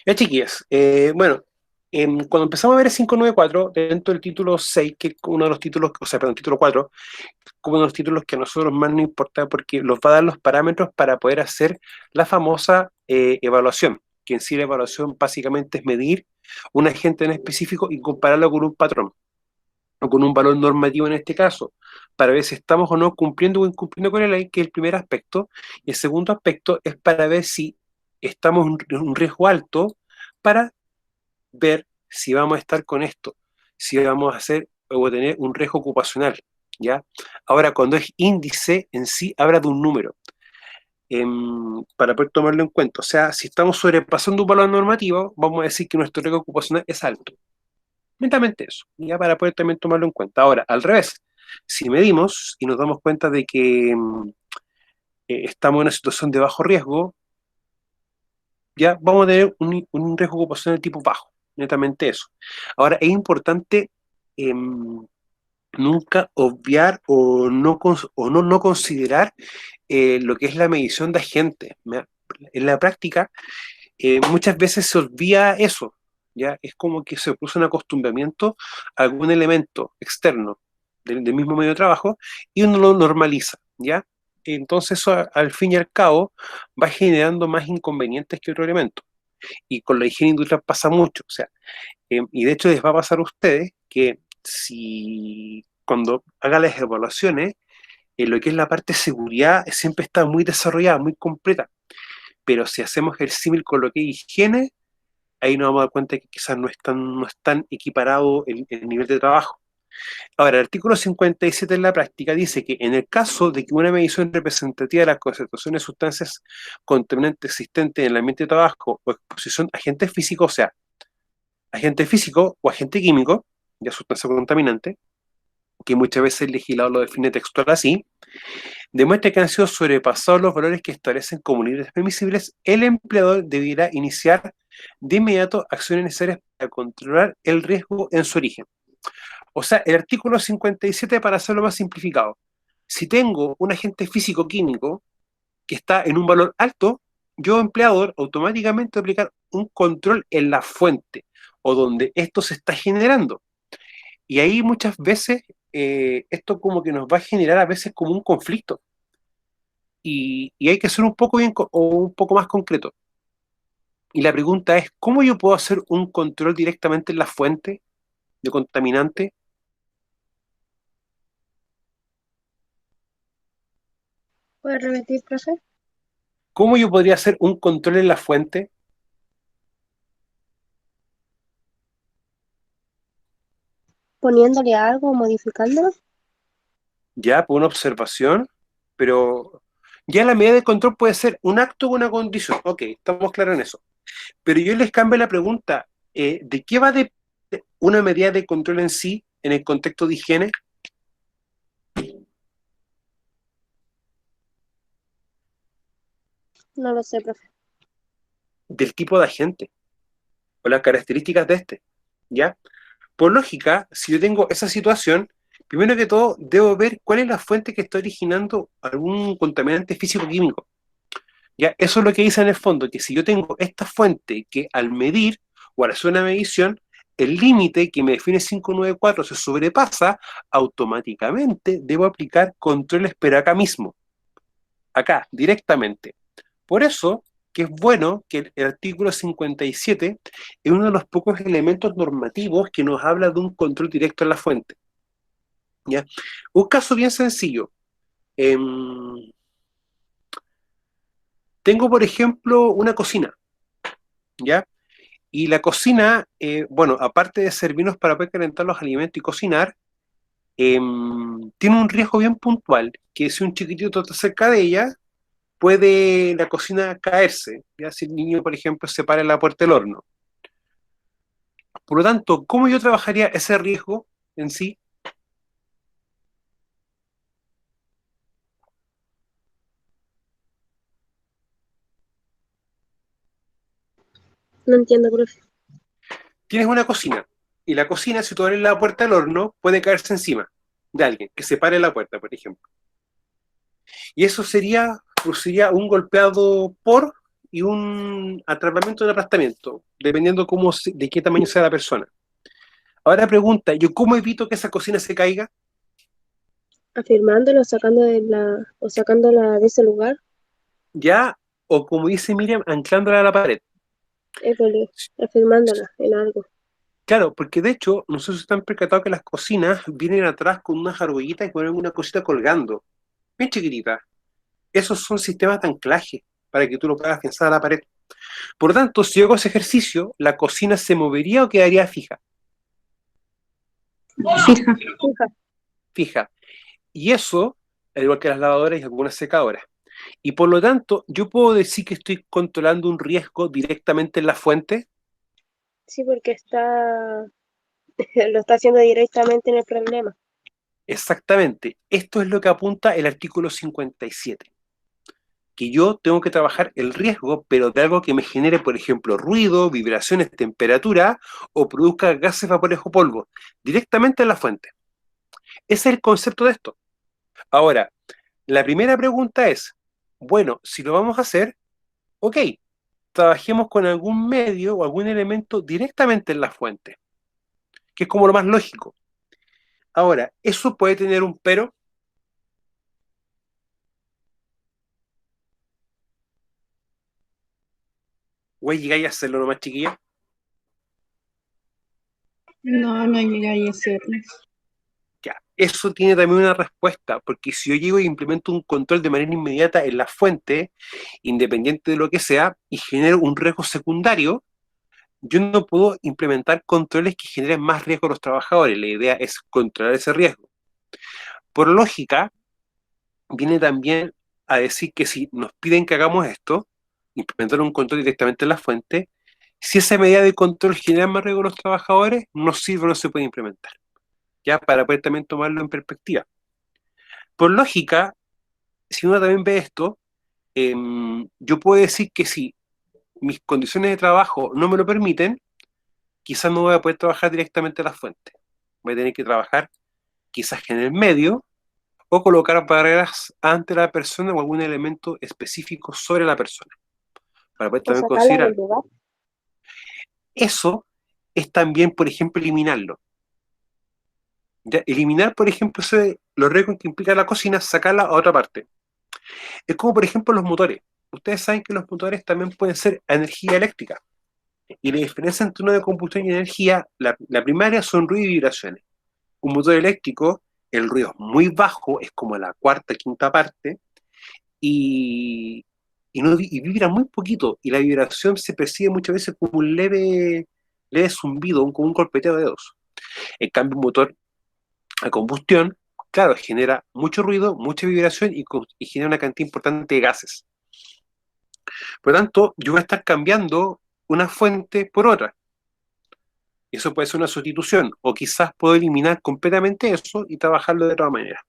Ya, chiquillas, bueno, cuando empezamos a ver el 594, dentro del título 6, que es uno de los títulos, o sea, perdón, título 4, como uno de los títulos que a nosotros más nos importa porque nos va a dar los parámetros para poder hacer la famosa evaluación, que en sí la evaluación básicamente es medir un agente en específico y compararlo con un patrón, o con un valor normativo en este caso, para ver si estamos o no cumpliendo o incumpliendo con la ley, que es el primer aspecto. Y el segundo aspecto es para ver si estamos en un riesgo alto para ver si vamos a estar con esto, si vamos a hacer o tener un riesgo ocupacional, ¿ya? Ahora, cuando es índice en sí, habla de un número, para poder tomarlo en cuenta. O sea, si estamos sobrepasando un valor normativo, vamos a decir que nuestro riesgo ocupacional es alto. Netamente eso, ya para poder también tomarlo en cuenta. Ahora, al revés, si medimos y nos damos cuenta de que estamos en una situación de bajo riesgo, ya vamos a tener un riesgo ocupacional de tipo bajo, netamente eso. Ahora, es importante eh, nunca obviar o no considerar lo que es la medición de agentes. En la práctica, muchas veces se olvida eso, ¿ya? Es como que se produce un acostumbramiento a algún elemento externo del mismo medio de trabajo y uno lo normaliza, ¿ya? Entonces eso al fin y al cabo va generando más inconvenientes que otro elemento. Y con la higiene industrial pasa mucho, o sea, y de hecho les va a pasar a ustedes que si cuando haga las evaluaciones, lo que es la parte de seguridad siempre está muy desarrollada, muy completa, pero si hacemos el símil con lo que es higiene, ahí nos vamos a dar cuenta que quizás no es tan equiparado el nivel de trabajo. Ahora, el artículo 57 en la práctica dice que en el caso de que una medición representativa de la concentración de sustancias contaminantes existentes en el ambiente de trabajo o exposición a agentes físicos, o sea, agente físico o agente químico, ya sustancia contaminante, que muchas veces el legislador lo define textual así, demuestra que han sido sobrepasados los valores que establecen como límites permisibles, el empleador deberá iniciar de inmediato acciones necesarias para controlar el riesgo en su origen. O sea, el artículo 57, para hacerlo más simplificado, si tengo un agente físico-químico que está en un valor alto, yo, empleador, automáticamente voy a aplicar un control en la fuente o donde esto se está generando. Y ahí muchas veces esto como que nos va a generar a veces como un conflicto. Y hay que ser un poco bien o un poco más concreto. Y la pregunta es, ¿cómo yo puedo hacer un control directamente en la fuente de contaminante? ¿Puedes repetir, profe? ¿Cómo yo podría hacer un control en la fuente? Poniéndole algo, modificándolo. Ya, por una observación, pero ya la medida de control puede ser un acto o una condición. Ok, estamos claros en eso. Pero yo les cambio la pregunta, ¿de qué va de una medida de control en sí en el contexto de higiene? No lo sé, profe. Del tipo de agente o las características de este. ¿Ya? Por lógica, si yo tengo esa situación, primero que todo debo ver cuál es la fuente que está originando algún contaminante físico-químico. ¿Ya? Eso es lo que dice en el fondo, que si yo tengo esta fuente que al medir o al hacer una medición, el límite que me define 594 se sobrepasa, automáticamente debo aplicar controles, pero acá mismo, acá, directamente. Por eso que es bueno que el artículo 57 es uno de los pocos elementos normativos que nos habla de un control directo en la fuente. ¿Ya? Un caso bien sencillo. Eh, Tengo, por ejemplo, una cocina, ¿ya? Y la cocina, bueno, aparte de servirnos para poder calentar los alimentos y cocinar, eh, tiene un riesgo bien puntual, que si un chiquitito está cerca de ella, puede la cocina caerse, ¿ya? Si el niño, por ejemplo, se para en la puerta del horno. Por lo tanto, ¿cómo yo trabajaría ese riesgo en sí? No entiendo, profe. Tienes una cocina, y la cocina, si tú abres la puerta del horno, puede caerse encima de alguien que se pare en la puerta, por ejemplo. Y eso sería, produciría un golpeado por y un atrapamiento y un aplastamiento, dependiendo de qué tamaño sea la persona. Ahora pregunta, ¿yo cómo evito que esa cocina se caiga? Afirmándolo, sacándola de ese lugar, Ya, o como dice Miriam, anclándola a la pared. Évole, afirmándola en algo. Claro, porque de hecho, no sé si están percatados que las cocinas vienen atrás con unas argollitas y ponen una cosita colgando, bien chiquitita. Esos son sistemas de anclaje para que tú lo puedas afianzar a la pared. Por lo tanto, si yo hago ese ejercicio, ¿la cocina se movería o quedaría fija? Fija. Fija, Fija. Y eso, al igual que las lavadoras y algunas secadoras. Y por lo tanto, yo puedo decir que estoy controlando un riesgo directamente en la fuente. sí, porque lo está haciendo directamente en el problema. Exactamente. Esto es lo que apunta el artículo 57. Que yo tengo que trabajar el riesgo, pero de algo que me genere, por ejemplo, ruido, vibraciones, temperatura, o produzca gases, vapores o polvo, directamente en la fuente. Ese es el concepto de esto. Ahora, la primera pregunta es, bueno, si lo vamos a hacer, ok, trabajemos con algún medio o algún elemento directamente en la fuente, que es como lo más lógico. Ahora, eso puede tener un pero. Güey, llegáis a hacerlo nomás, chiquilla. No, no llegué a hacerlo. Ya, eso tiene también una respuesta, porque si yo llego e implemento un control de manera inmediata en la fuente, independiente de lo que sea, y genero un riesgo secundario, yo no puedo implementar controles que generen más riesgo a los trabajadores. La idea es controlar ese riesgo. Por lógica, viene también a decir que si nos piden que hagamos esto, implementar un control directamente en la fuente, si esa medida de control genera más riesgo a los trabajadores, no sirve, no se puede implementar. Ya, para poder también tomarlo en perspectiva. Por lógica, si uno también ve esto, yo puedo decir que si mis condiciones de trabajo no me lo permiten, quizás no voy a poder trabajar directamente a la fuente. Voy a tener que trabajar quizás en el medio o colocar barreras ante la persona o algún elemento específico sobre la persona, para poder O también sacarla del considerar. lugar. Eso es también, por ejemplo, eliminarlo. ¿Ya? Eliminar, por ejemplo, los riesgos que implica la cocina, sacarla a otra parte. Es como, por ejemplo, los motores. Ustedes saben que los motores también pueden ser energía eléctrica. Y la diferencia entre uno de combustión y energía, la primaria son ruido y vibraciones. Un motor eléctrico, el ruido es muy bajo, es como la cuarta, quinta parte, y, y vibra muy poquito, y la vibración se percibe muchas veces como un leve zumbido, como un golpeteo de dedos. En cambio, un motor a combustión, claro, genera mucho ruido, mucha vibración y genera una cantidad importante de gases. Por lo tanto, yo voy a estar cambiando una fuente por otra. Eso puede ser una sustitución, o quizás puedo eliminar completamente eso y trabajarlo de otra manera.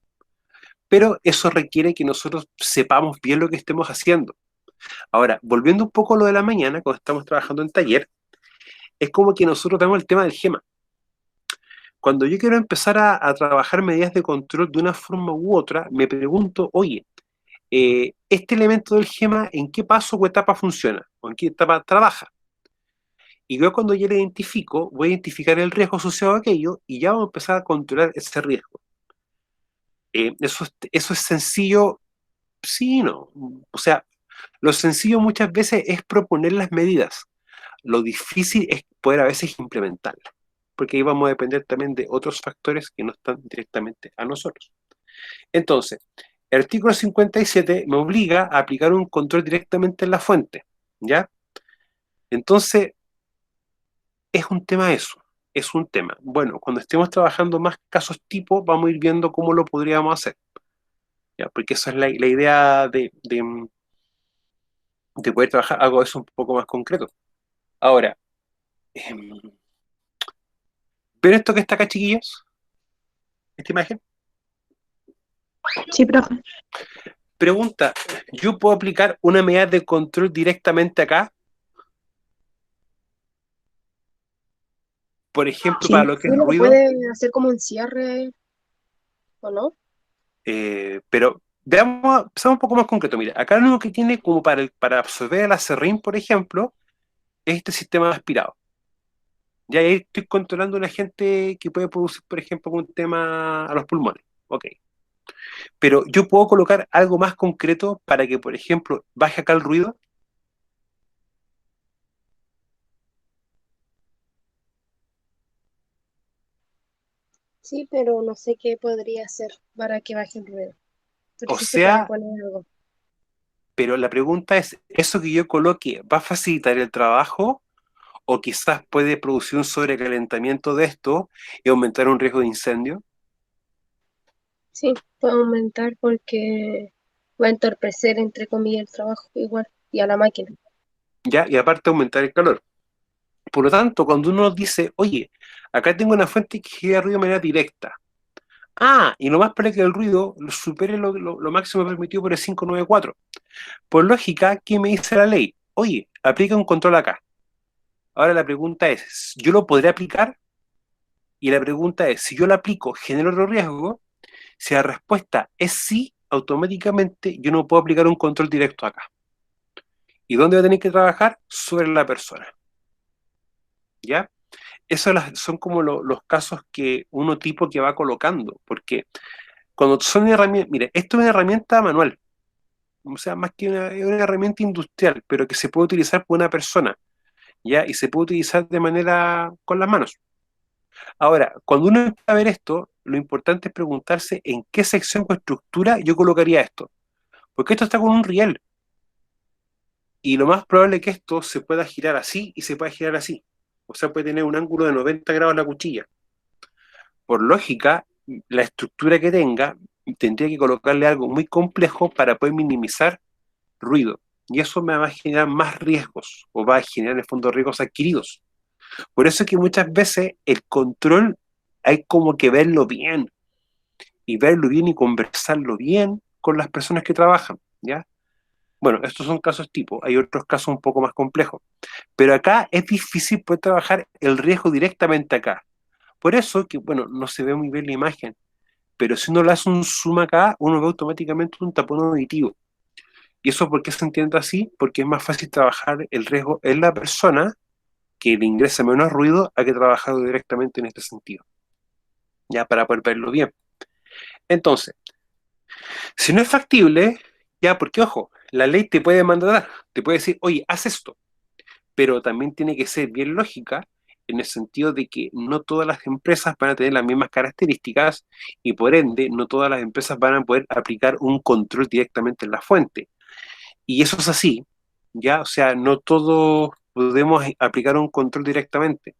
Pero eso requiere que nosotros sepamos bien lo que estemos haciendo. Ahora, volviendo un poco a lo de la mañana, cuando estamos trabajando en taller, es como que nosotros tenemos el tema del GEMA. Cuando yo quiero empezar a trabajar medidas de control de una forma u otra, me pregunto, oye, este elemento del GEMA, ¿en qué paso o etapa funciona? ¿O en qué etapa trabaja? Y yo cuando ya lo identifico, voy a identificar el riesgo asociado a aquello y ya vamos a empezar a controlar ese riesgo. Eso es sencillo, sí, no. O sea, lo sencillo muchas veces es proponer las medidas. Lo difícil es poder a veces implementarlas, porque ahí vamos a depender también de otros factores que no están directamente a nosotros. Entonces, el artículo 57 me obliga a aplicar un control directamente en la fuente, ¿ya? Entonces, es un tema eso, es un tema. Bueno, cuando estemos trabajando más casos tipo, vamos a ir viendo cómo lo podríamos hacer, ¿ya? Porque esa es la idea de poder trabajar algo de eso un poco más concreto. Ahora, em, ¿ven esto que está acá, chiquillos? ¿Esta imagen? Sí, profe. Pregunta, ¿yo puedo aplicar una medida de control directamente acá? Por ejemplo, para Sí. lo que es Uno ruido, puede hacer como un cierre, ¿o no? pero Empezamos un poco más concreto. Mira, acá lo único que tiene como para absorber el acerrín, por ejemplo, es este sistema de aspirado. Ya ahí estoy controlando a una gente que puede producir, por ejemplo, un tema a los pulmones. Ok. Pero yo puedo colocar algo más concreto para que, por ejemplo, baje acá el ruido. Sí, pero no sé qué podría hacer para que baje el ruido. Pero O sí se puede sea, poner algo. pero la pregunta es, ¿eso que yo coloque va a facilitar el trabajo o quizás puede producir un sobrecalentamiento de esto y aumentar un riesgo de incendio? Sí, puede aumentar porque va a entorpecer, entre comillas, el trabajo igual y a la máquina. ¿Ya? Y aparte aumentar el calor. Por lo tanto, cuando uno dice, oye, acá tengo una fuente que genera ruido de manera directa. Ah, y lo más probable es que el ruido lo supere lo máximo permitido por el 594. Por lógica, ¿qué me dice la ley? Oye, aplica un control acá. Ahora la pregunta es, ¿yo lo podré aplicar? Y la pregunta es, si yo lo aplico, ¿genero otro riesgo? Si la respuesta es sí, automáticamente yo no puedo aplicar un control directo acá. ¿Y dónde va a tener que trabajar? Sobre la persona. ¿Ya? Esos son como los casos que uno tipo que va colocando, porque cuando son herramientas, mire, esto es una herramienta manual, o sea, más que es una herramienta industrial, pero que se puede utilizar por una persona, ¿ya? Y se puede utilizar de manera con las manos. Ahora, cuando uno empieza a ver esto, lo importante es preguntarse en qué sección o estructura yo colocaría esto, porque esto está con un riel, y lo más probable es que esto se pueda girar así y se pueda girar así, o sea, puede tener un ángulo de 90 grados la cuchilla. Por lógica, la estructura que tenga, tendría que colocarle algo muy complejo para poder minimizar ruido. Y eso me va a generar más riesgos, o va a generar en el fondo riesgos adquiridos. Por eso es que muchas veces el control hay como que verlo bien, y verlo bien y conversarlo bien con las personas que trabajan, ¿ya? Bueno, estos son casos tipo, hay otros casos un poco más complejos. Pero acá es difícil poder trabajar el riesgo directamente acá. Por eso que, bueno, no se ve muy bien la imagen, pero si uno le hace un zoom acá, uno ve automáticamente un tapón auditivo. ¿Y eso por qué se entiende así? Porque es más fácil trabajar el riesgo en la persona que le ingresa menos ruido a que trabajarlo directamente en este sentido, ya para poder verlo bien. Entonces, si no es factible, ya, porque ojo, la ley te puede mandar, te puede decir, oye, haz esto, pero también tiene que ser bien lógica en el sentido de que no todas las empresas van a tener las mismas características y por ende no todas las empresas van a poder aplicar un control directamente en la fuente. Y eso es así, ¿ya? O sea, no todos podemos aplicar un control directamente.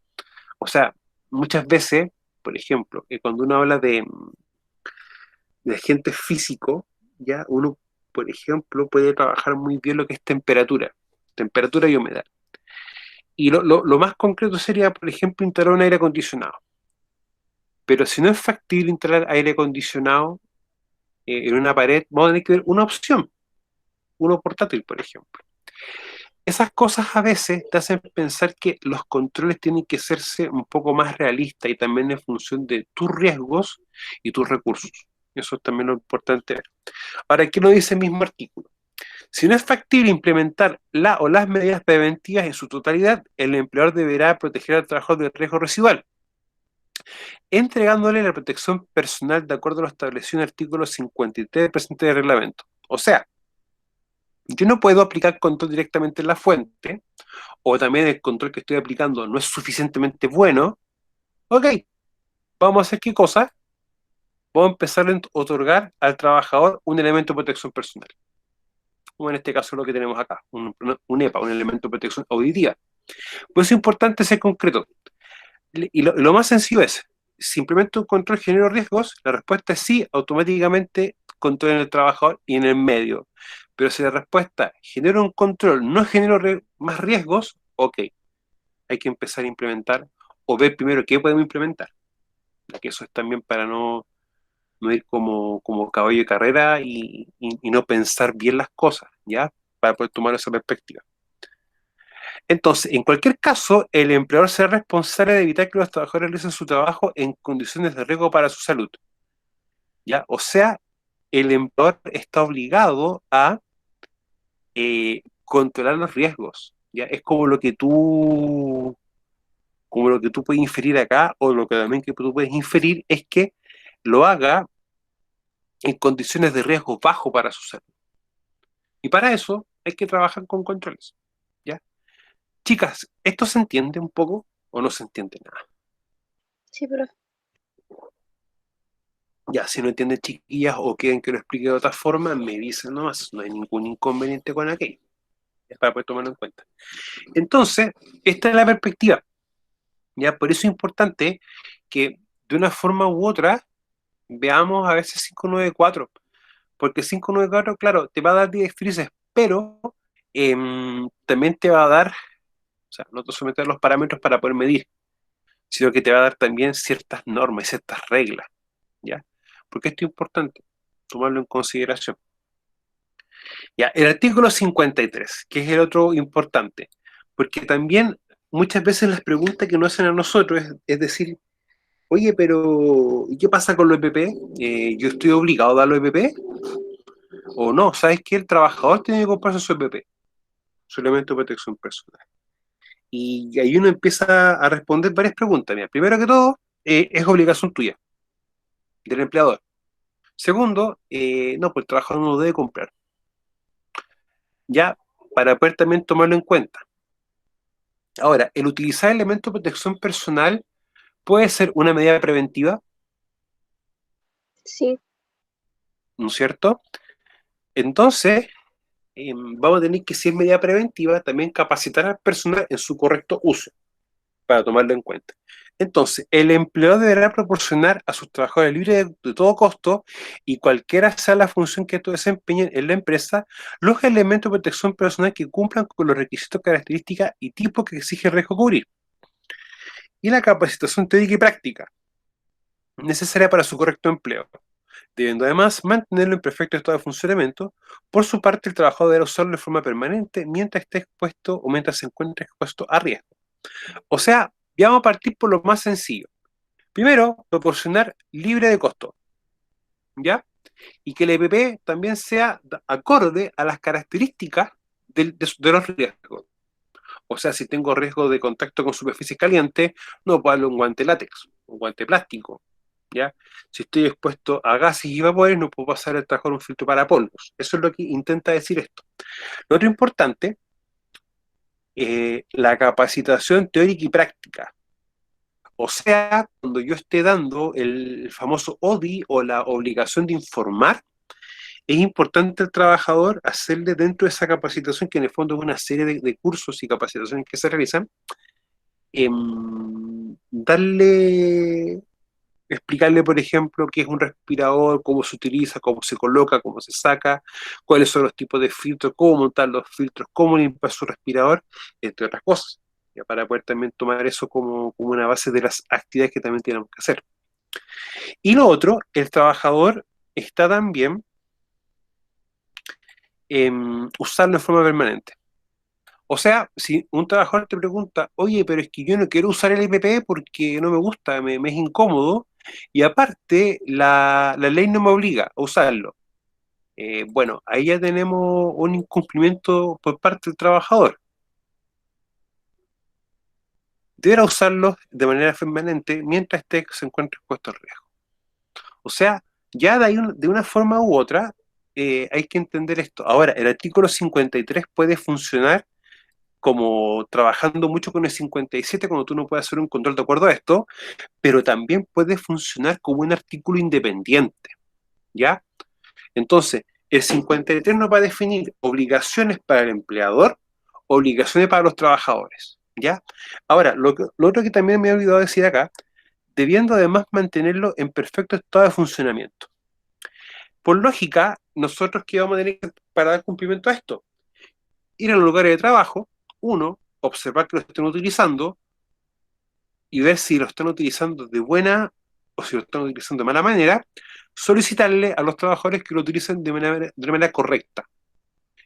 O sea, muchas veces, por ejemplo, cuando uno habla de agentes físicos, ¿ya? Uno, por ejemplo, puede trabajar muy bien lo que es temperatura y humedad. Y lo más concreto sería, por ejemplo, instalar un aire acondicionado. Pero si no es factible instalar aire acondicionado en una pared, vamos a tener que ver una opción, uno portátil, por ejemplo. Esas cosas a veces te hacen pensar que los controles tienen que hacerse un poco más realistas y también en función de tus riesgos y tus recursos. Eso es también lo importante ver. Ahora, ¿qué lo dice el mismo artículo? Si no es factible implementar la o las medidas preventivas en su totalidad, el empleador deberá proteger al trabajador del riesgo residual, entregándole la protección personal de acuerdo a lo establecido en el artículo 53 del presente reglamento. O sea, yo no puedo aplicar control directamente en la fuente, o también el control que estoy aplicando no es suficientemente bueno. Ok, vamos a hacer qué cosa, vamos a empezar a otorgar al trabajador un elemento de protección personal, como en este caso lo que tenemos acá, un EPA, un elemento de protección auditiva. Pues es importante ser concreto. Y lo más sencillo es, si implemento un control genero riesgos, la respuesta es sí, automáticamente control en el trabajador y en el medio. Pero si la respuesta genero un control, no genero más riesgos, ok, hay que empezar a implementar o ver primero qué podemos implementar. Que eso es también para no ir como caballo de carrera y no pensar bien las cosas, ¿ya? Para poder tomar esa perspectiva. Entonces, en cualquier caso, el empleador será responsable de evitar que los trabajadores realicen su trabajo en condiciones de riesgo para su salud, ¿ya? O sea, el empleador está obligado a controlar los riesgos. ¿Ya? Es como lo que tú puedes inferir acá, o lo que también que tú puedes inferir es que lo haga en condiciones de riesgo bajo para su salud. Y para eso hay que trabajar con controles. ¿Ya? Chicas, ¿esto se entiende un poco o no se entiende nada? Sí, profe. Ya, si no entienden, chiquillas, o quieren que lo explique de otra forma, me dicen nomás, no hay ningún inconveniente con aquello. Es para poder tomarlo en cuenta. Entonces, esta es la perspectiva. ¿Ya? Por eso es importante que de una forma u otra veamos a veces 594, porque 594, claro, te va a dar directrices, pero también te va a dar, o sea, no te someter los parámetros para poder medir, sino que te va a dar también ciertas normas y ciertas reglas, ¿ya? Porque esto es importante, tomarlo en consideración. Ya, el artículo 53, que es el otro importante, porque también muchas veces las preguntas que nos hacen a nosotros es decir, oye, pero ¿y qué pasa con los EPP? ¿Yo estoy obligado a dar los EPP? O no, ¿sabes qué? El trabajador tiene que comprarse su EPP, su elemento de protección personal. Y ahí uno empieza a responder varias preguntas. Mira, primero que todo, es obligación tuya, del empleador. Segundo, no, pues el trabajador no lo debe comprar. Ya, para poder también tomarlo en cuenta. Ahora, el utilizar elementos de protección personal puede ser una medida preventiva, Sí, ¿no es cierto? Entonces, vamos a tener que, si es medida preventiva, también capacitar al personal en su correcto uso, para tomarlo en cuenta. Entonces, el empleador deberá proporcionar a sus trabajadores libres de todo costo y cualquiera sea la función que estos desempeñen en la empresa, los elementos de protección personal que cumplan con los requisitos, características y tipos que exige el riesgo cubrir. Y la capacitación teórica y práctica necesaria para su correcto empleo, debiendo además mantenerlo en perfecto estado de funcionamiento. Por su parte, el trabajador deberá usarlo de forma permanente mientras esté expuesto o mientras se encuentre expuesto a riesgo. O sea, ya vamos a partir por lo más sencillo. Primero, proporcionar libre de costo, ¿ya? Y que el EPP también sea acorde a las características de los riesgos. O sea, si tengo riesgo de contacto con superficies calientes, no puedo darle un guante látex, un guante plástico, ¿ya? Si estoy expuesto a gases y vapores, no puedo pasar el trabajo en un filtro para polvos. Eso es lo que intenta decir esto. Lo otro importante, la capacitación teórica y práctica. O sea, cuando yo esté dando el famoso ODI o la obligación de informar, es importante al trabajador hacerle dentro de esa capacitación, que en el fondo es una serie de cursos y capacitaciones que se realizan, darle, explicarle, por ejemplo, qué es un respirador, cómo se utiliza, cómo se coloca, cómo se saca, cuáles son los tipos de filtros, cómo montar los filtros, cómo limpiar su respirador, entre otras cosas, ya para poder también tomar eso como una base de las actividades que también tenemos que hacer. Y lo otro, el trabajador está también usarlo de forma permanente. O sea, si un trabajador te pregunta, oye, pero es que yo no quiero usar el IPP porque no me gusta, me es incómodo, y aparte la ley no me obliga a usarlo. Bueno, ahí ya tenemos un incumplimiento por parte del trabajador. Deberá usarlo de manera permanente mientras se encuentre expuesto al riesgo. O sea, ya de, ahí de una forma u otra hay que entender esto. Ahora, el artículo 53 puede funcionar como trabajando mucho con el 57 cuando tú no puedes hacer un control de acuerdo a esto, pero también puede funcionar como un artículo independiente, ¿ya? Entonces, el 53 nos va a definir obligaciones para el empleador, obligaciones para los trabajadores, ¿ya? Ahora, lo otro que también me he olvidado decir acá, debiendo además mantenerlo en perfecto estado de funcionamiento. Por lógica, nosotros, ¿qué vamos a tener para dar cumplimiento a esto? Ir a los lugares de trabajo, uno, observar que lo estén utilizando y ver si lo están utilizando de buena o si lo están utilizando de mala manera, solicitarle a los trabajadores que lo utilicen de manera correcta.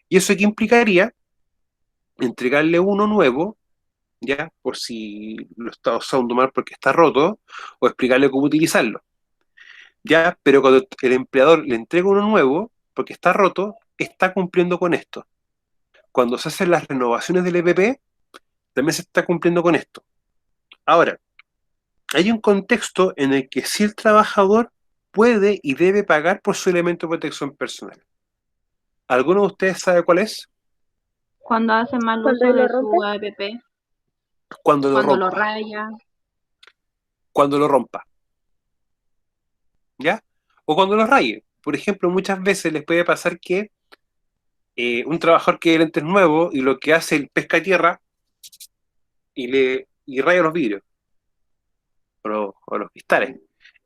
¿Y eso qué implicaría? Entregarle uno nuevo, ya, por si lo está usando mal porque está roto, o explicarle cómo utilizarlo. ¿ya? Pero cuando el empleador le entrega uno nuevo, porque está roto, está cumpliendo con esto. Cuando se hacen las renovaciones del EPP, también se está cumpliendo con esto. Ahora, hay un contexto en el que sí el trabajador puede y debe pagar por su elemento de protección personal. ¿Alguno de ustedes sabe cuál es? Cuando hace mal Cuando uso él lo de rompe, su APP, Cuando lo cuando lo rompa. raya. Cuando lo rompa, ¿ya? O cuando lo raye. Por ejemplo, muchas veces les puede pasar que un trabajador que lentes nuevo y lo que hace el pesca tierra y raya los vidrios o los cristales.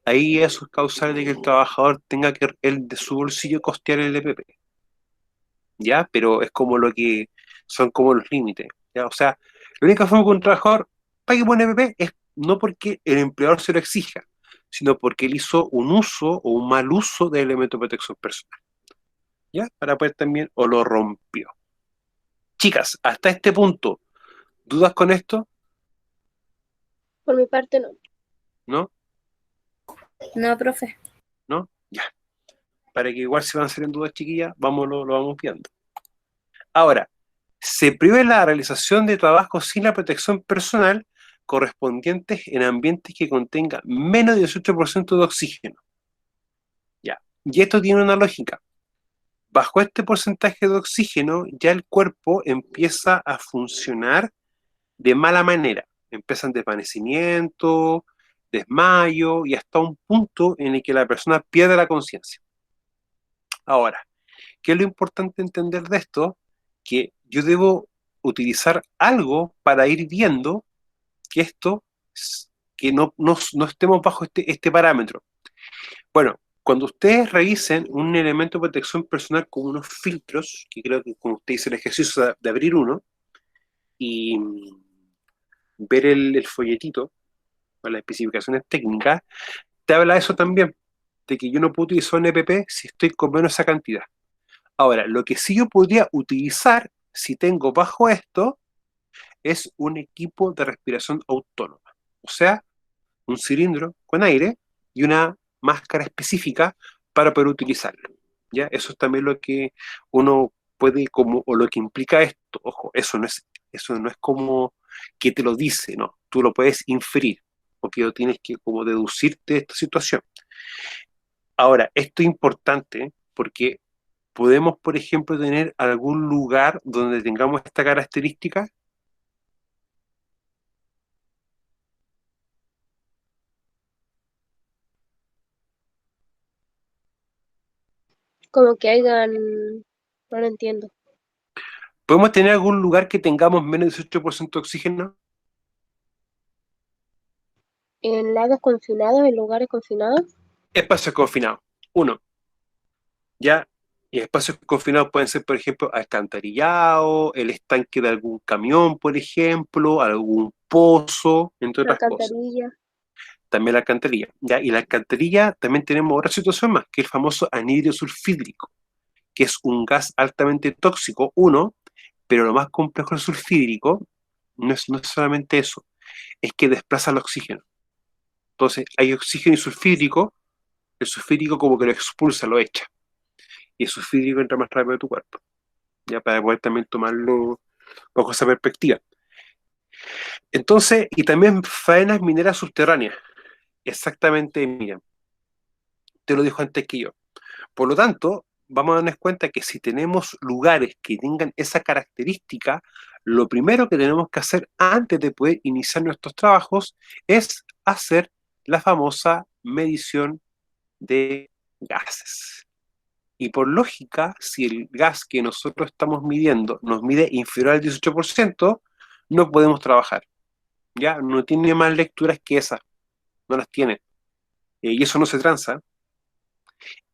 Ahí eso es causal de que el trabajador tenga que él de su bolsillo costear el EPP, ¿ya? Pero es como lo que son como los límites, ¿ya? O sea, la única forma que un trabajador pague por un EPP es no porque el empleador se lo exija, sino porque él hizo un uso o un mal uso del elemento de protección personal, ¿ya? Para poder también, o lo rompió. Chicas, hasta este punto, ¿dudas con esto? por mi parte no. ¿No? No, profe. ¿No? Ya. Para que igual si van saliendo dudas, chiquillas, lo vamos viendo. Ahora, se prohíbe la realización de trabajos sin la protección personal correspondientes en ambientes que contengan menos de 18% de oxígeno. Ya. Y esto tiene una lógica. Bajo este porcentaje de oxígeno, ya el cuerpo empieza a funcionar de mala manera. Empiezan desvanecimiento, desmayo y hasta un punto en el que la persona pierde la conciencia. Ahora, ¿qué es lo importante entender de esto? Que yo debo utilizar algo para ir viendo que esto, que no estemos bajo este parámetro. Bueno, cuando ustedes revisen un elemento de protección personal con unos filtros, que creo que como usted hizo el ejercicio de abrir uno y ver el folletito con las especificaciones técnicas, te habla eso también, de que yo no puedo utilizar un EPP si estoy con menos esa cantidad. Ahora, lo que sí yo podría utilizar, si tengo bajo esto, es un equipo de respiración autónoma. O sea, un cilindro con aire y una máscara específica para poder utilizarlo. ¿Ya? Eso es también lo que uno puede, como, o lo que implica esto. Ojo, eso no es como que te lo dice, no. Tú lo puedes inferir, porque lo tienes que como deducirte de esta situación. Ahora, esto es importante porque podemos, por ejemplo, tener algún lugar donde tengamos esta característica. Como que hayan, no lo entiendo. ¿Podemos tener algún lugar que tengamos menos de 18% de oxígeno? En lagos confinados, en lugares confinados, Espacios confinados. Uno, ¿ya? Y espacios confinados pueden ser, por ejemplo, alcantarillado, el estanque de algún camión, por ejemplo, algún pozo, entre la otras cosas. alcantarilla. También la alcantarilla, ¿ya? Y la alcantarilla también tenemos otra situación más, que es el famoso anhídrido sulfídrico, que es un gas altamente tóxico, uno, pero lo más complejo del sulfídrico no es solamente eso, es que desplaza el oxígeno. Entonces, hay oxígeno y sulfídrico, el sulfídrico como que lo expulsa, lo echa, y el sulfídrico entra más rápido a tu cuerpo, ya para poder también tomarlo bajo esa perspectiva. Entonces, y también faenas mineras subterráneas, exactamente, mira, te lo dijo antes que yo. Por lo tanto, vamos a darnos cuenta que si tenemos lugares que tengan esa característica, lo primero que tenemos que hacer antes de poder iniciar nuestros trabajos es hacer la famosa medición de gases. Y por lógica, si el gas que nosotros estamos midiendo nos mide inferior al 18%, no podemos trabajar. Ya no tiene más lecturas que esas, no las tiene. Y eso no se transa.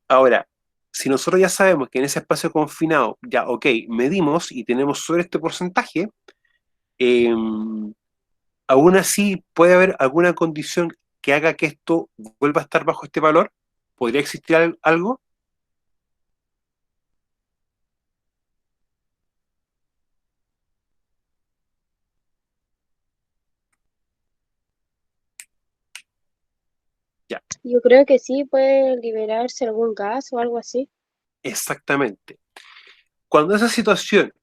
Ahora, si nosotros ya sabemos que en ese espacio confinado, ya, ok, medimos y tenemos sobre este porcentaje, eh, aún así puede haber alguna condición que haga que esto vuelva a estar bajo este valor. ¿Podría existir algo? Ya. Yo creo que sí puede liberarse algún gas o algo así. Exactamente. Cuando esa situación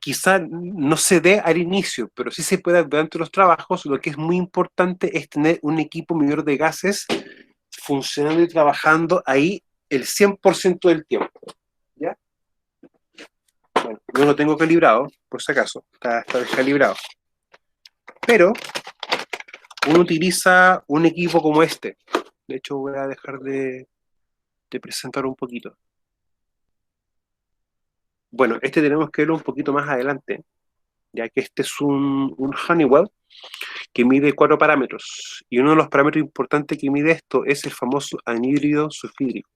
quizá no se dé al inicio, pero sí se puede durante los trabajos, lo que es muy importante es tener un equipo medidor de gases funcionando y trabajando ahí el 100% del tiempo. ¿Ya? Bueno, yo lo tengo calibrado, por si acaso, está descalibrado. Pero uno utiliza un equipo como este. De hecho, voy a dejar de presentar un poquito. Bueno, este tenemos que verlo un poquito más adelante, ya que este es un Honeywell que mide 4 parámetros. Y uno de los parámetros importantes que mide esto es el famoso anhídrido sulfídrico.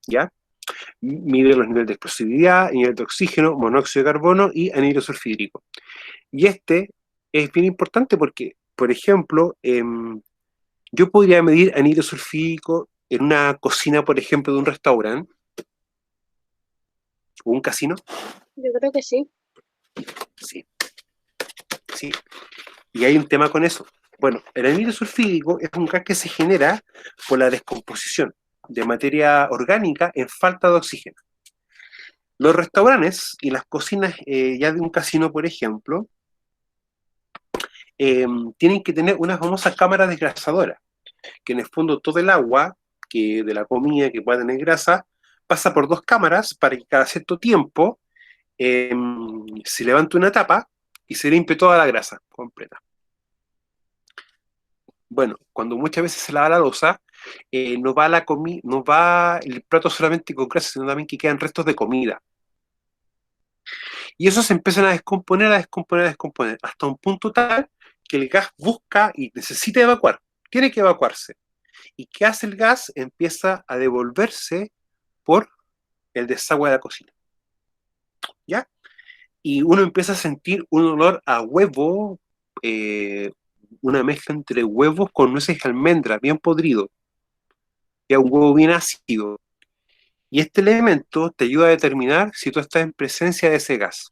¿Ya? Mide los niveles de explosividad, nivel de oxígeno, monóxido de carbono y anhídrido sulfídrico. Y este es bien importante porque, por ejemplo, yo podría medir anhídrido sulfídrico en una cocina, por ejemplo, de un restaurante o un casino. Yo creo que sí. Sí, sí. Y hay un tema con eso. Bueno, el anhídrido sulfídrico es un gas que se genera por la descomposición de materia orgánica en falta de oxígeno. Los restaurantes y las cocinas ya de un casino, por ejemplo, tienen que tener una famosa cámara desgrasadora, que en el fondo todo el agua que de la comida que pueda tener grasa pasa por 2 cámaras para que cada cierto tiempo se levante una tapa y se limpie toda la grasa completa. Bueno, cuando muchas veces se lava la loza, no va no va el plato solamente con grasa, sino también que quedan restos de comida. Y eso se empiezan a descomponer, a descomponer, a descomponer, hasta un punto tal que el gas busca y necesita evacuar, tiene que evacuarse. ¿Y qué hace el gas? Empieza a devolverse por el desagüe de la cocina. ¿Ya? Y uno empieza a sentir un olor a huevo, una mezcla entre huevos con nueces y almendras, bien podrido, y a un huevo bien ácido. Y este elemento te ayuda a determinar si tú estás en presencia de ese gas.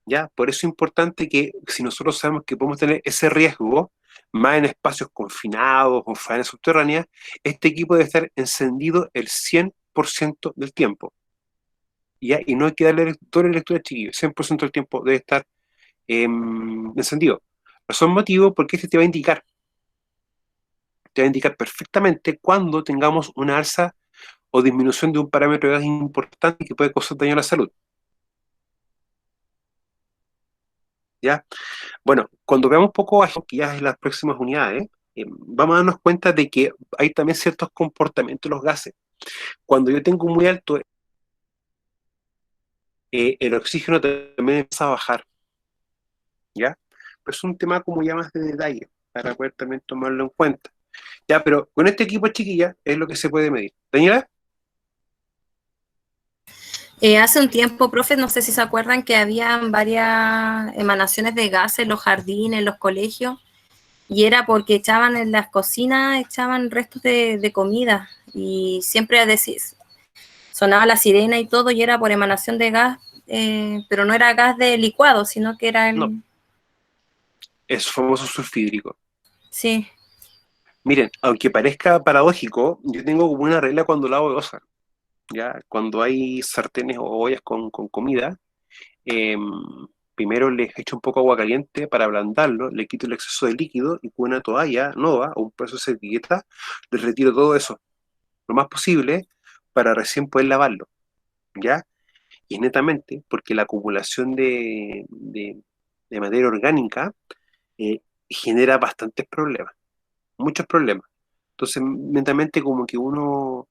¿Ya? Por eso es importante que si nosotros sabemos que podemos tener ese riesgo, más en espacios confinados o faenas subterráneas, este equipo debe estar encendido el 100% del tiempo. ¿Ya? Y no hay que darle doble lectura, chiquillos, 100% del tiempo debe estar encendido. Razón motivo porque este te va a indicar perfectamente cuando tengamos una alza o disminución de un parámetro de gas importante que puede causar daño a la salud. ¿Ya? Bueno, cuando veamos un poco que ya en las próximas unidades, vamos a darnos cuenta de que hay también ciertos comportamientos de los gases. Cuando yo tengo muy alto, el oxígeno también empieza a bajar, ¿ya? Pero es un tema como ya más de detalle, para poder también tomarlo en cuenta. Ya, pero con este equipo, chiquilla, es lo que se puede medir. ¿Daniela? Hace un tiempo, profe, no sé si se acuerdan que habían varias emanaciones de gases en los jardines, en los colegios, y era porque echaban en las cocinas, echaban restos de comida, y siempre sonaba la sirena y todo, y era por emanación de gas, pero no era gas de licuado, sino que era No, es famoso sulfídrico. Sí. Miren, aunque parezca paradójico, yo tengo como una regla cuando lavo loza, ¿ya? Cuando hay sartenes o ollas con comida, eh, primero les echo un poco de agua caliente para ablandarlo, le quito el exceso de líquido y con una toalla nova o un pedazo de servilleta les retiro todo eso, lo más posible, para recién poder lavarlo, ¿ya? Y es netamente porque la acumulación de materia orgánica genera bastantes problemas, muchos problemas. Entonces, netamente como que uno,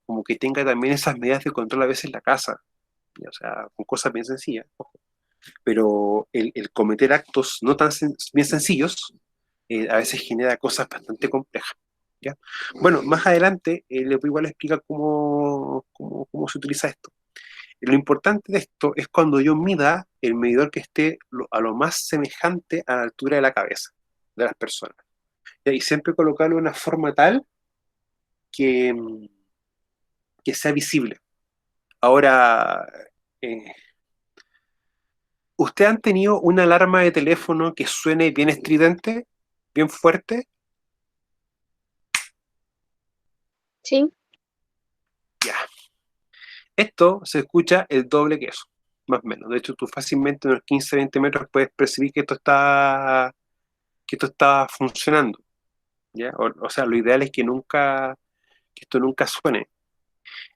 como que tenga también esas medidas de control a veces en la casa, o sea, con cosas bien sencillas, ojo. Pero el cometer actos no tan bien sencillos a veces genera cosas bastante complejas. ¿Ya? Bueno, más adelante le voy igual a explicar cómo se utiliza esto. Lo importante de esto es cuando yo mida el medidor que esté a lo más semejante a la altura de la cabeza de las personas. ¿Ya? Y siempre colocarlo de una forma tal que, que sea visible. Ahora, eh, ¿usted han tenido una alarma de teléfono que suene bien estridente, bien fuerte? Sí, Ya. Esto se escucha el doble que eso, más o menos. De hecho, tú fácilmente en unos 15, 20 metros puedes percibir que esto está funcionando. ¿Ya? O sea, lo ideal es que esto nunca suene.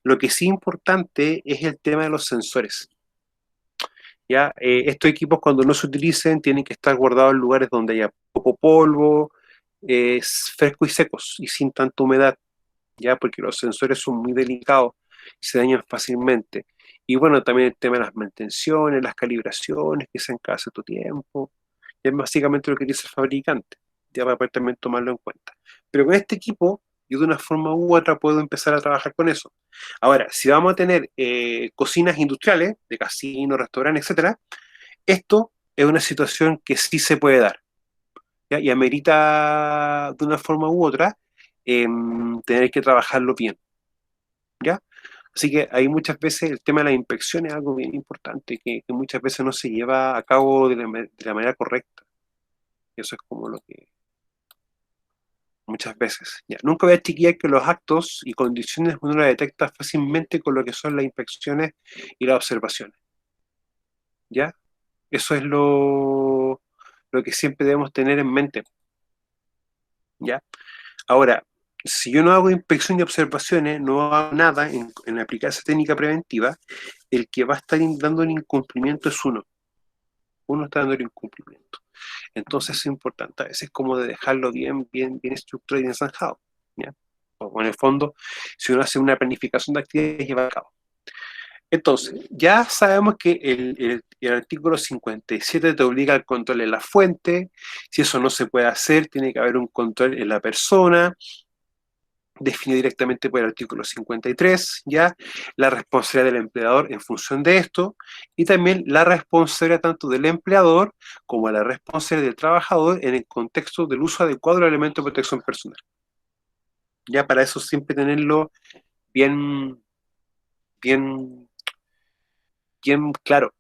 Lo que sí es importante es el tema de los sensores. ¿Ya? Estos equipos cuando no se utilicen tienen que estar guardados en lugares donde haya poco polvo, frescos y secos y sin tanta humedad, ¿ya? Porque los sensores son muy delicados y se dañan fácilmente. Y bueno, también el tema de las mantenciones, las calibraciones que sean cada cierto tiempo, es básicamente lo que dice el fabricante, ya para poder también tomarlo en cuenta. Pero con este equipo, yo de una forma u otra puedo empezar a trabajar con eso. Ahora, si vamos a tener cocinas industriales, de casinos, restaurantes, etcétera, esto es una situación que sí se puede dar, ¿ya? Y amerita de una forma u otra tener que trabajarlo bien, ¿ya? Así que hay muchas veces el tema de la inspección es algo bien importante, que muchas veces no se lleva a cabo de la manera correcta. Eso es como lo que muchas veces. Ya. Nunca voy a chiquillar que los actos y condiciones uno las detecta fácilmente con lo que son las inspecciones y las observaciones. ¿Ya? Eso es lo que siempre debemos tener en mente. ¿Ya? Ahora, si yo no hago inspección y observaciones, no hago nada en aplicar esa técnica preventiva, el que va a estar dando el incumplimiento es uno. Uno está dando el incumplimiento. Entonces es importante a veces como de dejarlo bien estructurado y bien zanjado, ¿ya? O en el fondo, si uno hace una planificación de actividades, lleva a cabo. Entonces, ya sabemos que el artículo 57 te obliga al control en la fuente. Si eso no se puede hacer, tiene que haber un control en la persona, definido directamente por el artículo 53, ¿ya? La responsabilidad del empleador en función de esto, y también la responsabilidad tanto del empleador como la responsabilidad del trabajador en el contexto del uso adecuado del elemento de protección personal. Ya para eso siempre tenerlo bien, bien, bien claro,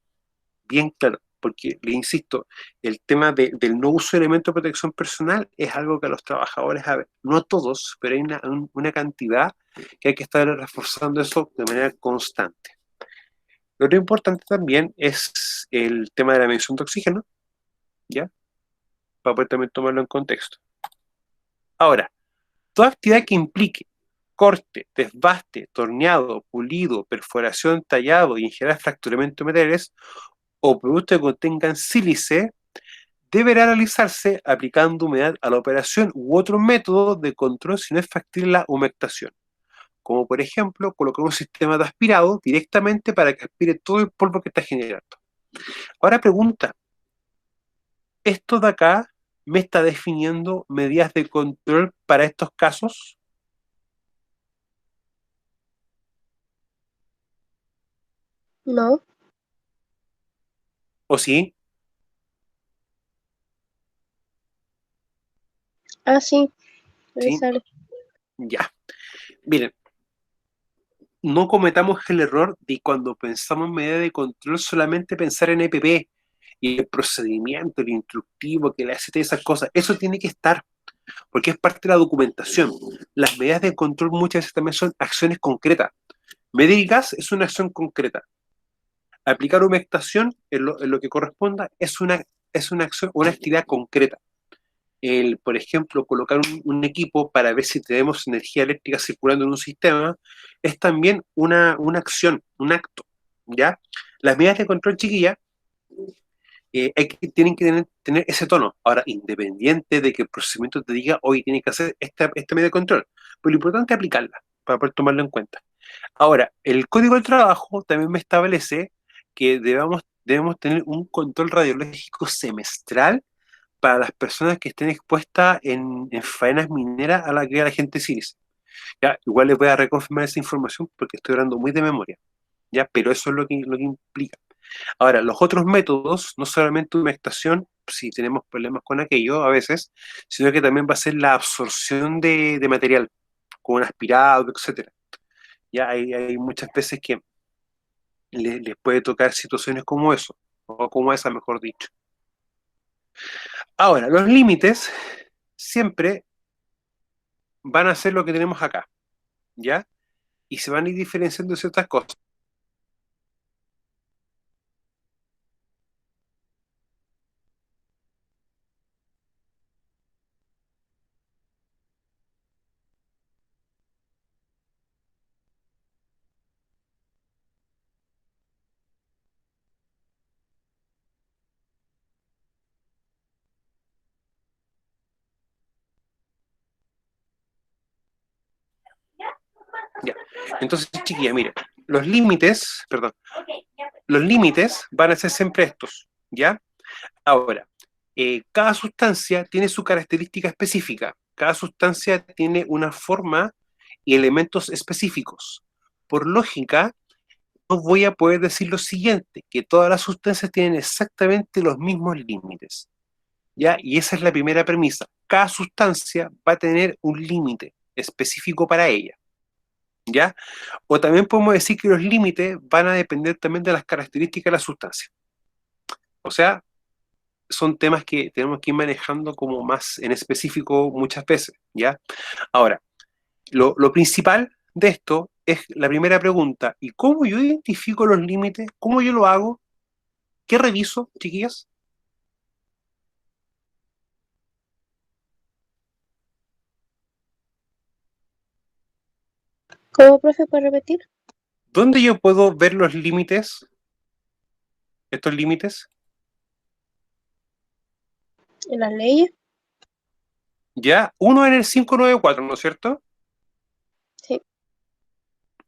porque le insisto, el tema del no uso de elementos de protección personal es algo que a los trabajadores, a ver, no a todos, pero hay una cantidad que hay que estar reforzando eso de manera constante. Lo otro importante también es el tema de la medición de oxígeno, ¿ya? Para poder también tomarlo en contexto. Ahora, toda actividad que implique corte, desbaste, torneado, pulido, perforación, tallado y en general fracturamiento de materiales o productos que contengan sílice deberá realizarse aplicando humedad a la operación u otro método de control si no es factible la humectación, como por ejemplo colocar un sistema de aspirado directamente para que aspire todo el polvo que está generando. Ahora pregunta, ¿esto de acá me está definiendo medidas de control para estos casos? no. ¿O sí? Ah, sí, me ¿Sí? sale. Ya. Miren, no cometamos el error de cuando pensamos en medidas de control solamente pensar en EPP y el procedimiento, el instructivo, que le hace esas cosas. Eso tiene que estar, porque es parte de la documentación. Las medidas de control muchas veces también son acciones concretas. Medir gas es una acción concreta. Aplicar humectación en lo que corresponda es una acción, una actividad concreta. Por ejemplo, colocar un equipo para ver si tenemos energía eléctrica circulando en un sistema, es también una acción, un acto, ¿ya? Las medidas de control, chiquilla, tienen que tener ese tono. Ahora, independiente de que el procedimiento te diga, hoy tienes que hacer esta medida de control, pero lo importante es aplicarla, para poder tomarlo en cuenta. Ahora, el Código del Trabajo también me establece que debemos tener un control radiológico semestral para las personas que estén expuestas en faenas mineras a la que la gente CIRIS. Ya, igual les voy a reconfirmar esa información porque estoy hablando muy de memoria, ya, pero eso es lo que implica. Ahora, los otros métodos, no solamente humectación, si tenemos problemas con aquello a veces, sino que también va a ser la absorción de material, con un aspirado, etcétera. Ya hay muchas veces que les puede tocar situaciones como eso, o como esa, mejor dicho. Ahora, los límites siempre van a ser lo que tenemos acá. ¿ya? Y se van a ir diferenciando ciertas cosas. Ya. Entonces, chiquilla, mire, los límites van a ser siempre estos, ¿ya? Ahora, cada sustancia tiene su característica específica, cada sustancia tiene una forma y elementos específicos. Por lógica, no voy a poder decir lo siguiente, que todas las sustancias tienen exactamente los mismos límites, ¿ya? Y esa es la primera premisa. Cada sustancia va a tener un límite específico para ella, ¿ya? O también podemos decir que los límites van a depender también de las características de la sustancia. O sea, son temas que tenemos que ir manejando como más en específico muchas veces, ¿ya? Ahora, lo principal de esto es la primera pregunta, ¿y cómo yo identifico los límites? ¿Cómo yo lo hago? ¿Qué reviso, chiquillas? ¿Cómo, profe, puede repetir? ¿Dónde yo puedo ver los límites? Estos límites, ¿En las leyes? ¿ya? Uno en el 594, ¿no es cierto? Sí.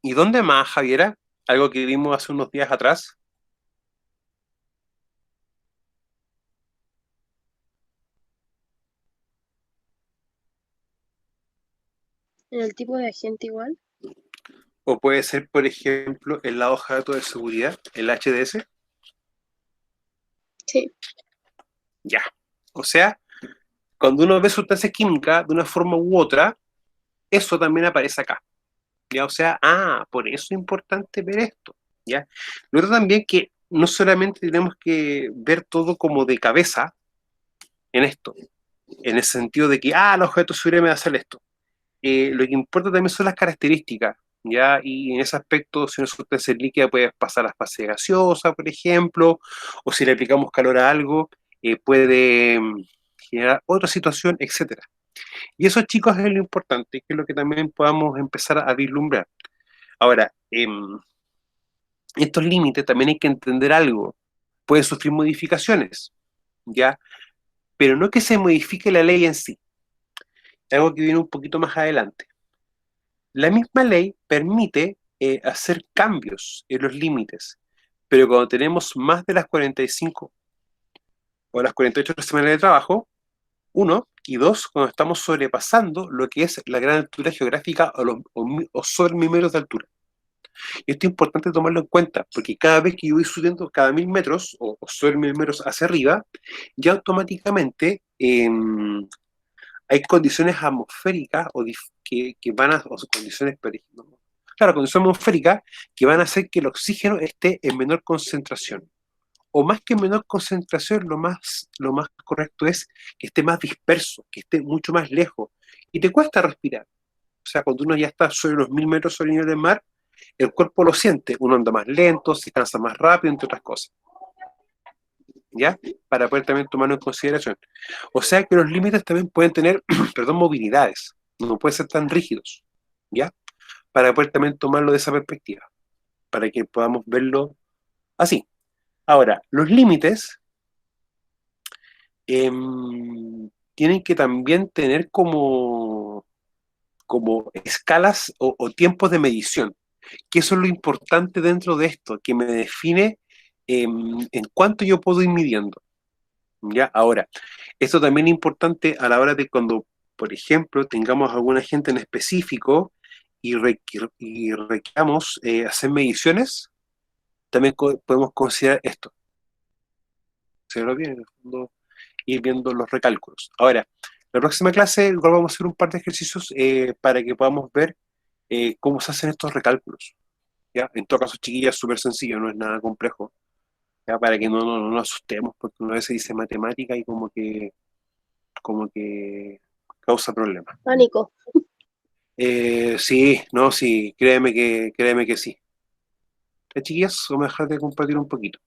¿Y dónde más, Javiera? Algo que vimos hace unos días atrás. ¿En el tipo de agente igual? O puede ser, por ejemplo, en la hoja de datos de seguridad, el HDS. Sí. Ya. O sea, cuando uno ve sustancias químicas de una forma u otra, eso también aparece acá. ¿Ya? O sea, por eso es importante ver esto. ¿Ya? Lo otro también que no solamente tenemos que ver todo como de cabeza en esto, en el sentido de que, el objeto seguro me va a hacer esto. Lo que importa también son las características, ¿ya? Y en ese aspecto, si una sustancia es líquida, puede pasar a las fases gaseosas, por ejemplo, o si le aplicamos calor a algo, puede generar otra situación, etcétera. Y eso, chicos, es lo importante, que es lo que también podamos empezar a vislumbrar. Ahora, estos límites también hay que entender algo. Pueden sufrir modificaciones, ¿ya? Pero no que se modifique la ley en sí, algo que viene un poquito más adelante. La misma ley permite hacer cambios en los límites, pero cuando tenemos más de las 45 o las 48 semanas de trabajo, uno, y dos, cuando estamos sobrepasando lo que es la gran altura geográfica o sobre 1000 metros de altura. Y esto es importante tomarlo en cuenta, porque cada vez que yo voy subiendo cada 1000 metros o sobre 1000 metros hacia arriba, ya automáticamente hay condiciones atmosféricas que van a, o condiciones, claro, condiciones atmosféricas que van a hacer que el oxígeno esté en menor concentración. O más que en menor concentración, lo más correcto es que esté más disperso, que esté mucho más lejos. Y te cuesta respirar. O sea, cuando uno ya está sobre los 1000 metros sobre el nivel del mar, el cuerpo lo siente, uno anda más lento, se cansa más rápido, entre otras cosas. ¿Ya? Para poder también tomarlo en consideración. O sea que los límites también pueden tener, perdón, movilidades, no pueden ser tan rígidos, ¿ya? Para poder también tomarlo de esa perspectiva, para que podamos verlo así. Ahora, los límites tienen que también tener como escalas o tiempos de medición, que eso es lo importante dentro de esto, que me define en cuánto yo puedo ir midiendo. ¿Ya? Ahora, esto también es importante a la hora de cuando, por ejemplo, tengamos algún agente en específico y requeramos hacer mediciones, también podemos considerar esto. Se lo bien, en el fondo, ir viendo los recálculos. Ahora, la próxima clase igual vamos a hacer un par de ejercicios para que podamos ver cómo se hacen estos recálculos. ¿Ya? En todo caso, chiquillas, es súper sencillo, no es nada complejo. ¿Ya? Para que no nos asustemos, porque una vez se dice matemática y como que causa problemas. Pánico. Sí, no, sí, créeme que sí. Chiquillas, vamos a dejar de compartir un poquito.